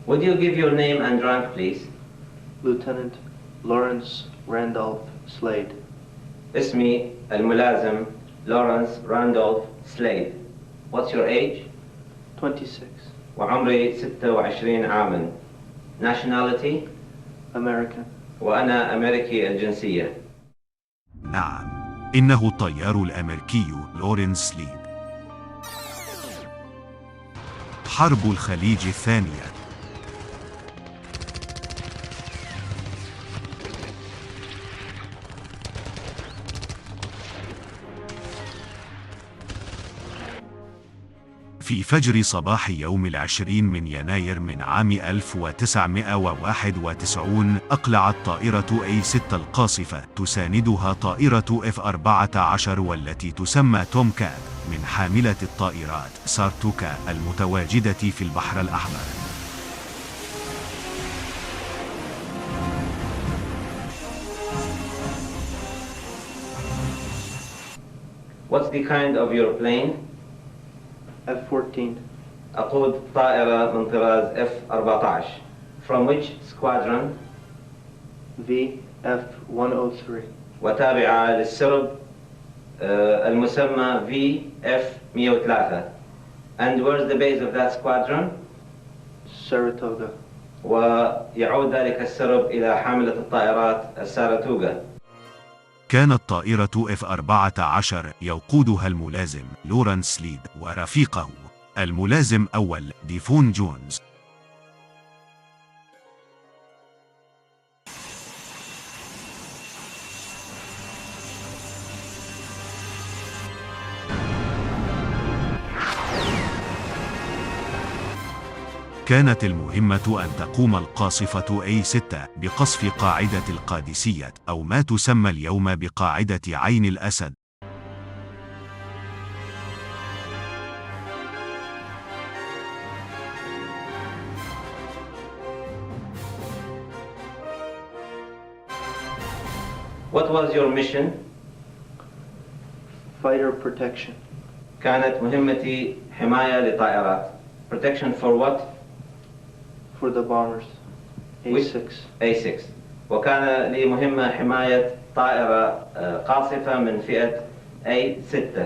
Would you give your name and rank, please? Lieutenant Lawrence Randolph Slade. اسمي الملازم Lawrence Randolph Slade. What's your age? 26. وعمري 26 عاماً. Nationality? American. وأنا أمريكي الجنسية. نعم، إنه الطيار الأمريكي لورنس سليد. حرب الخليج الثانية. في فجر صباح يوم 20 من يناير من عام 1991 أقلعت طائرة A6 القاصفة تساندها طائرة F-14 والتي تسمى توم كات من حاملة الطائرات سارتوكا المتواجدة في البحر الأحمر. What's the kind of your plane? F-14. أقود طائرة من طراز F-14. From which squadron? VF-103. وتابعة للسرب المسمى VF-103. And where's the base of that squadron? Saratoga. ويعود ذلك السرب إلى حاملة الطائرات الساراتوغا. كانت طائرة F-14 يقودها الملازم لورنس سليد ورفيقه الملازم أول ديفون جونز. كانت المهمة أن تقوم القاصفة A6 بقصف قاعدة القادسية أو ما تسمى اليوم بقاعدة عين الأسد. What was your mission? Fighter protection. كانت مهمتي حماية لطائرات. Protection for what? For the bombers. A6. A6. وكان لي مهمة حماية طائرة قاصفة من فئة A6.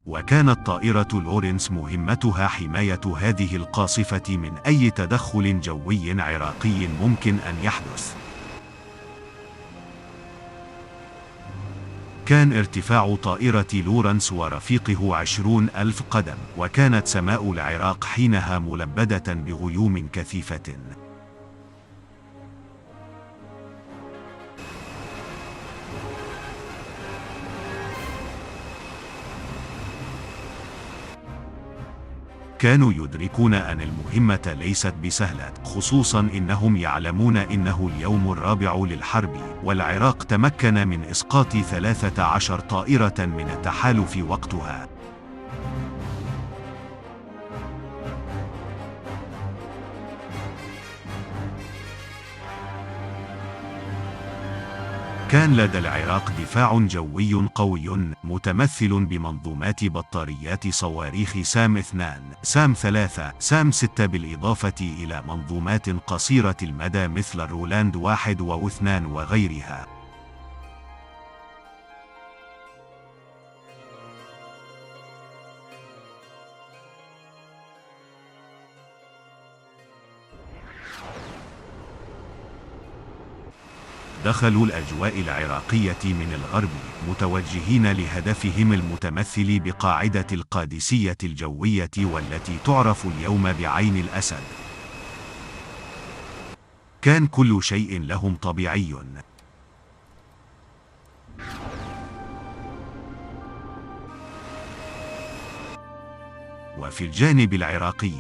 وكانت طائرة لورنس مهمتها حماية هذه القاصفة من أي تدخل جوي عراقي ممكن أن يحدث. كان ارتفاع طائرة لورنس ورفيقه 20,000 قدم، وكانت سماء العراق حينها ملبدة بغيوم كثيفة. كانوا يدركون أن المهمة ليست بسهلة، خصوصاً إنهم يعلمون إنه اليوم الرابع للحرب، والعراق تمكن من إسقاط 13 طائرة من التحالف وقتها. كان لدى العراق دفاع جوي قوي متمثل بمنظومات بطاريات صواريخ سام 2 سام 3 سام 6 بالإضافة إلى منظومات قصيرة المدى مثل رولاند 1 و2 وغيرها. دخلوا الأجواء العراقية من الغرب متوجهين لهدفهم المتمثل بقاعدة القادسية الجوية والتي تعرف اليوم بعين الأسد. كان كل شيء لهم طبيعي. وفي الجانب العراقي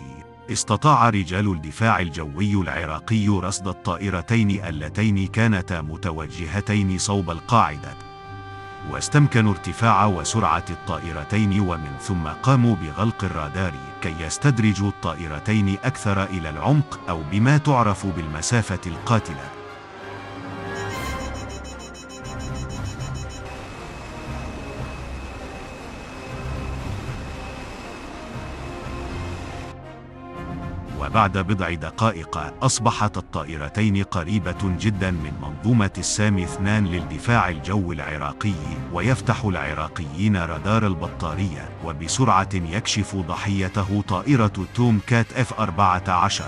استطاع رجال الدفاع الجوي العراقي رصد الطائرتين اللتين كانتا متوجهتين صوب القاعدة، واستمكنوا ارتفاع وسرعة الطائرتين، ومن ثم قاموا بغلق الرادار كي يستدرجوا الطائرتين أكثر إلى العمق أو بما تعرف بالمسافة القاتلة. وبعد بضع دقائق أصبحت الطائرتين قريبة جدا من منظومة السامي 2 للدفاع الجوي العراقي، ويفتح العراقيين رادار البطارية، وبسرعة يكشف ضحيته طائرة توم كات F-14.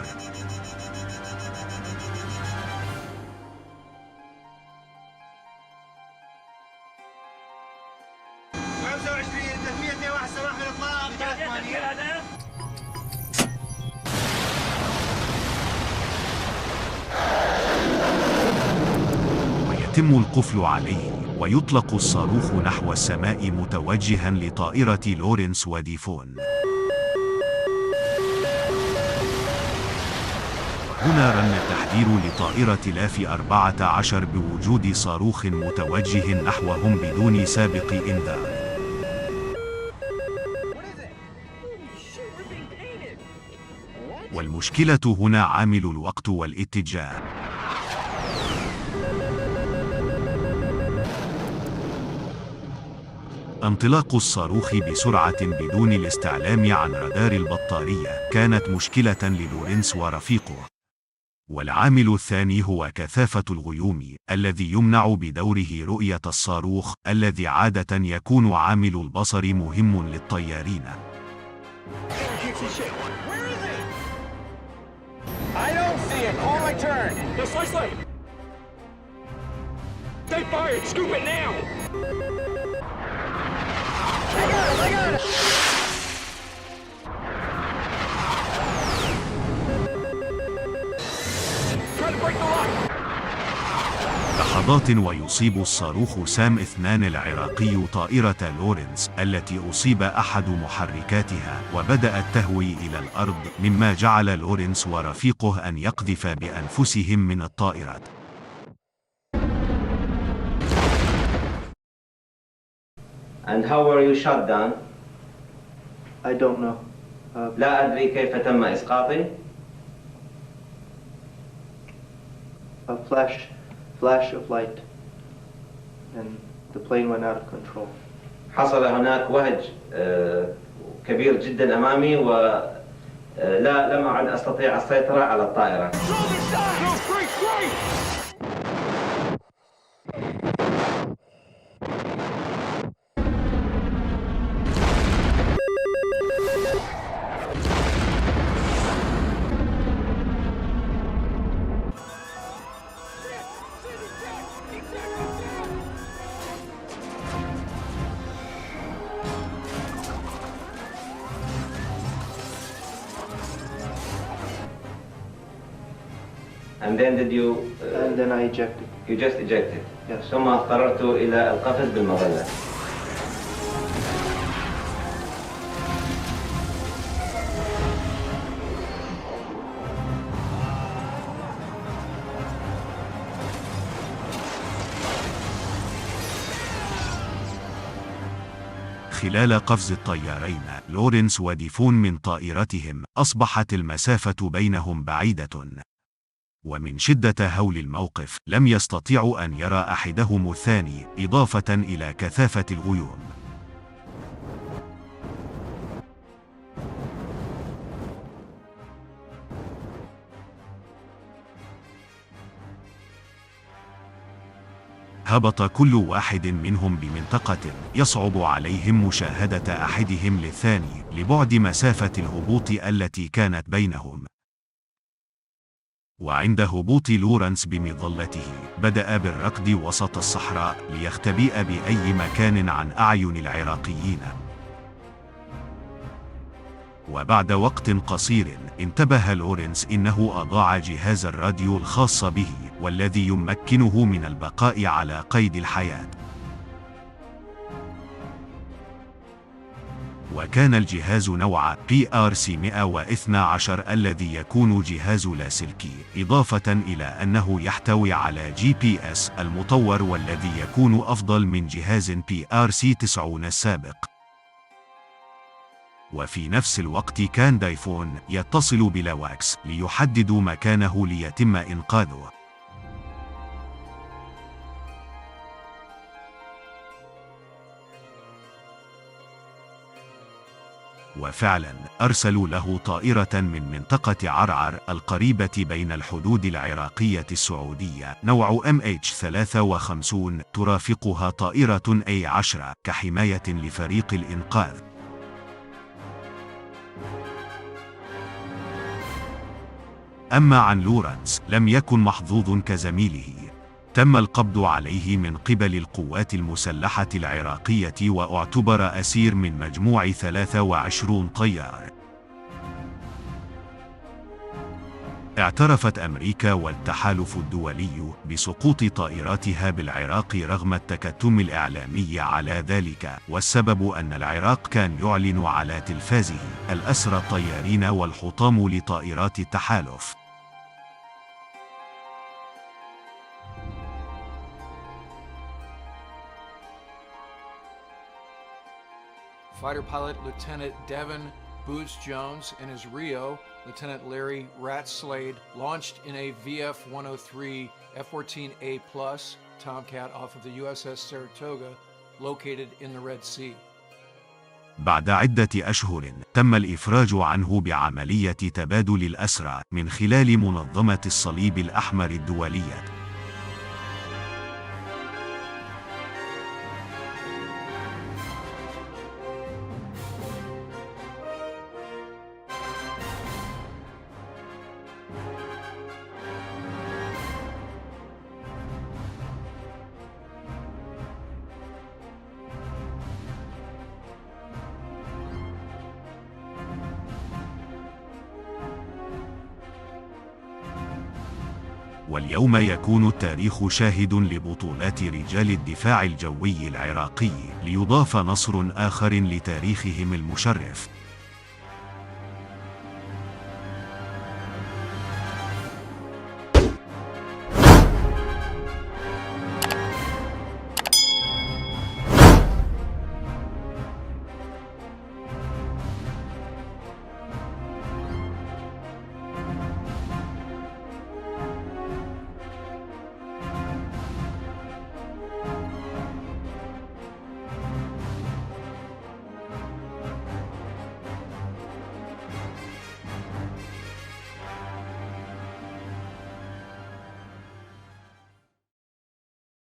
ويتم القفل عليه، ويطلق الصاروخ نحو السماء متوجها لطائرة لورنس وديفون. هنا رن التحذير لطائرة لاف 14 بوجود صاروخ متوجه نحوهم بدون سابق إنذار. والمشكلة هنا عامل الوقت والاتجاه. انطلاق الصاروخ بسرعة بدون الاستعلام عن رادار البطارية كانت مشكلة للورنس ورفيقه. والعامل الثاني هو كثافة الغيوم الذي يمنع بدوره رؤية الصاروخ، الذي عادة يكون عامل البصر مهم للطيارين. لحظات ويصيب الصاروخ سام 2 العراقي طائرة لورنس التي أصيب أحد محركاتها، وبدأت تهوي إلى الأرض، مما جعل لورنس ورفيقه أن يقذف بأنفسهم من الطائرة. And how were you shot down? I don't know. لا أدري كيف تم إسقاطي. A flash of light, and the plane went out of control. حصل هناك وهج كبير جدا أمامي، لم أعد أستطيع السيطرة على الطائرة. And then did you? And then I ejected. You just ejected. Yes. ثم اضطررت إلى القفز بالمظلة. خلال قفز الطيارين لورنس وديفون من طائرتهم، أصبحت المسافة بينهم بعيدة، ومن شدة هول الموقف لم يستطيعوا أن يرى أحدهم الثاني، إضافة إلى كثافة الغيوم. هبط كل واحد منهم بمنطقة يصعب عليهم مشاهدة أحدهم للثاني لبعد مسافة الهبوط التي كانت بينهم. وعند هبوط لورنس بمظلته، بدأ بالركض وسط الصحراء ليختبئ بأي مكان عن أعين العراقيين. وبعد وقت قصير انتبه لورنس إنه أضاع جهاز الراديو الخاص به، والذي يمكنه من البقاء على قيد الحياة. وكان الجهاز نوع PRC-112 الذي يكون جهاز لاسلكي، إضافة إلى أنه يحتوي على GPS المطور والذي يكون أفضل من جهاز PRC-90 السابق. وفي نفس الوقت كان ديفون يتصل بلواكس ليحددوا مكانه ليتم إنقاذه. وفعلا أرسلوا له طائرة من منطقة عرعر القريبة بين الحدود العراقية السعودية نوع MH53 ترافقها طائرة A-10 كحماية لفريق الإنقاذ. أما عن لورنس لم يكن محظوظ كزميله، تم القبض عليه من قبل القوات المسلحة العراقية واعتبر أسير من مجموع 23 طيار. اعترفت أمريكا والتحالف الدولي بسقوط طائراتها بالعراق رغم التكتم الإعلامي على ذلك، والسبب أن العراق كان يعلن على تلفازه الأسرى الطيارين والحطام لطائرات التحالف. Fighter pilot Lieutenant Devin Boots Jones and his Rio, Lieutenant Larry Rat Slade, launched in a VF-103 F-14A Plus Tomcat off of the USS Saratoga, located in the Red Sea. بعد عدة أشهر تم الإفراج عنه بعملية تبادل الأسرى من خلال منظمة الصليب الأحمر الدولية. واليوم يكون التاريخ شاهد لبطولات رجال الدفاع الجوي العراقي، ليضاف نصر آخر لتاريخهم المشرف.